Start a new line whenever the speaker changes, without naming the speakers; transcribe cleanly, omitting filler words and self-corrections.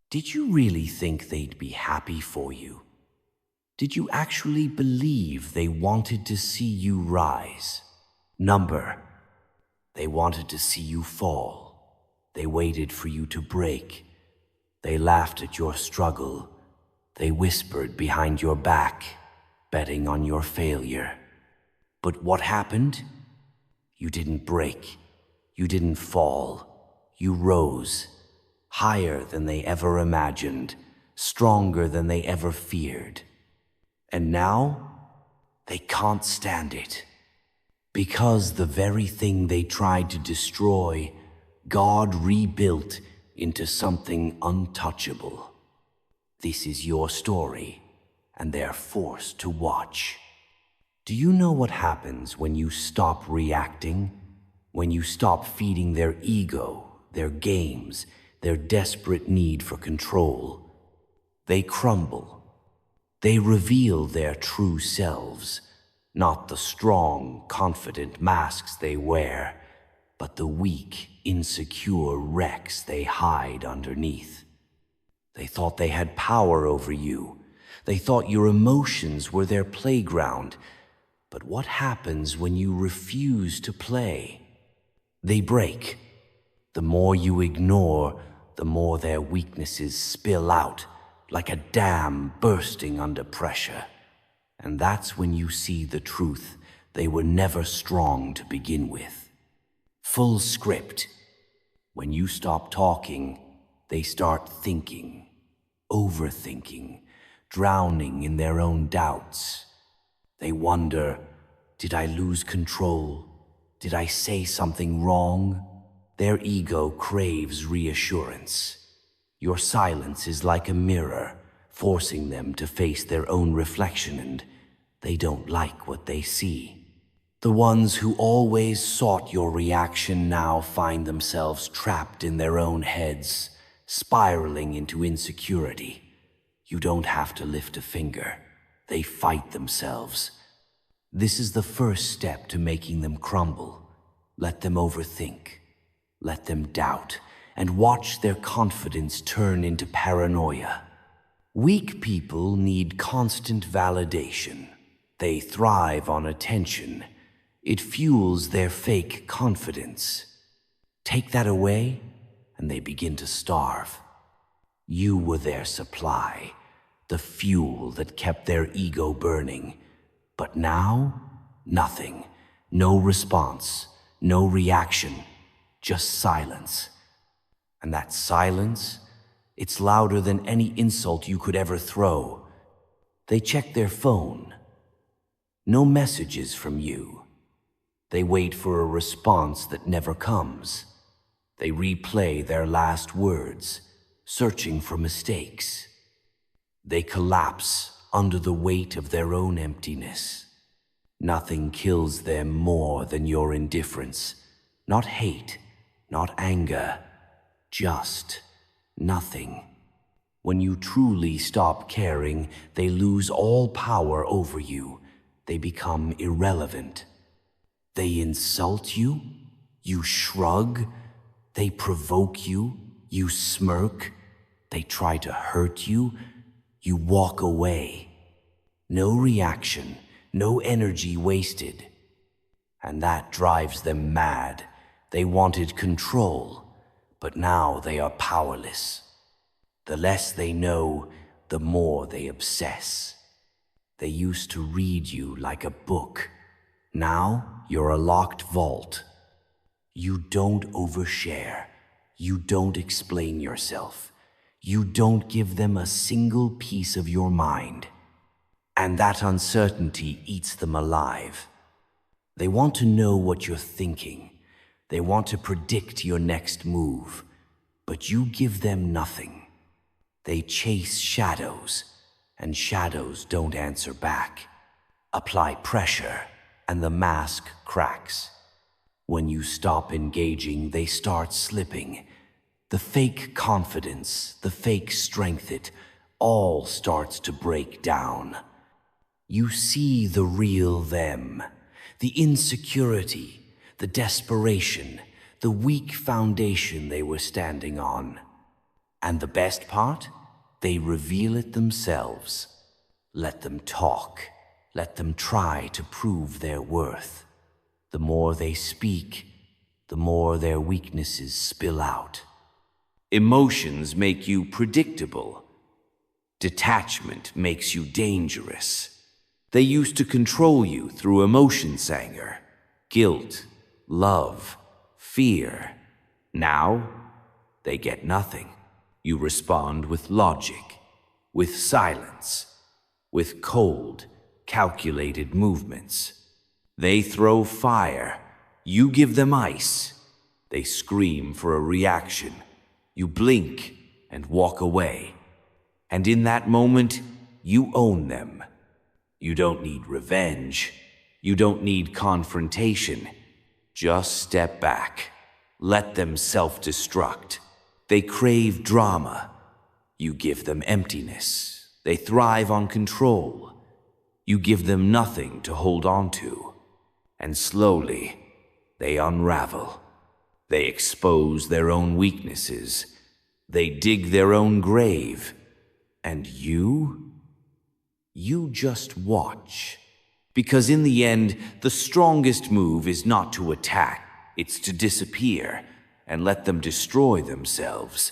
Did you really think they'd be happy for you? Did you actually believe they wanted to see you rise? Number, they wanted to see you fall. They waited for you to break. They laughed at your struggle. They whispered behind your back, betting on your failure. But what happened? You didn't break. You didn't fall. You rose, higher than they ever imagined, stronger than they ever feared. And now, they can't stand it. Because the very thing they tried to destroy, God rebuilt into something untouchable. This is your story, and they're forced to watch. Do you know what happens when you stop reacting? When you stop feeding their ego, their games, their desperate need for control? They crumble. They reveal their true selves, not the strong, confident masks they wear, but the weak, insecure wrecks they hide underneath. They thought they had power over you. They thought your emotions were their playground. But what happens when you refuse to play? They break. The more you ignore, the more their weaknesses spill out, like a dam bursting under pressure. And that's when you see the truth. They were never strong to begin with. Full script. When you stop talking, they start thinking, overthinking, drowning in their own doubts. They wonder, did I lose control? Did I say something wrong? Their ego craves reassurance. Your silence is like a mirror, forcing them to face their own reflection, and they don't like what they see. The ones who always sought your reaction now find themselves trapped in their own heads, spiraling into insecurity. You don't have to lift a finger. They fight themselves. This is the first step to making them crumble. Let them overthink. Let them doubt, and watch their confidence turn into paranoia. Weak people need constant validation. They thrive on attention. It fuels their fake confidence. Take that away, and they begin to starve. You were their supply, the fuel that kept their ego burning. But now, nothing. No response, no reaction, just silence. And that silence, it's louder than any insult you could ever throw. They check their phone. No messages from you. They wait for a response that never comes. They replay their last words, searching for mistakes. They collapse under the weight of their own emptiness. Nothing kills them more than your indifference. Not hate, not anger, just nothing. When you truly stop caring, they lose all power over you. They become irrelevant. They insult you, you shrug. They provoke you, you smirk. They try to hurt you, you walk away. No reaction, no energy wasted. And that drives them mad. They wanted control, but now they are powerless. The less they know, the more they obsess. They used to read you like a book. Now you're a locked vault. You don't overshare. You don't explain yourself. You don't give them a single piece of your mind. And that uncertainty eats them alive. They want to know what you're thinking. They want to predict your next move. But you give them nothing. They chase shadows, and shadows don't answer back. Apply pressure, and the mask cracks. When you stop engaging, they start slipping. The fake confidence, the fake strength, it all starts to break down. You see the real them, the insecurity, the desperation, the weak foundation they were standing on. And the best part? They reveal it themselves. Let them talk. Let them try to prove their worth. The more they speak, the more their weaknesses spill out. Emotions make you predictable. Detachment makes you dangerous. They used to control you through emotions, anger, guilt, love, fear. Now, they get nothing. You respond with logic, with silence, with cold, calculated movements. They throw fire. You give them ice. They scream for a reaction. You blink and walk away. And in that moment, you own them. You don't need revenge. You don't need confrontation. Just step back. Let them self-destruct. They crave drama. You give them emptiness. They thrive on control. You give them nothing to hold on to. And slowly, they unravel. They expose their own weaknesses. They dig their own grave. And you just watch. Because in the end, the strongest move is not to attack. It's to disappear and let them destroy themselves.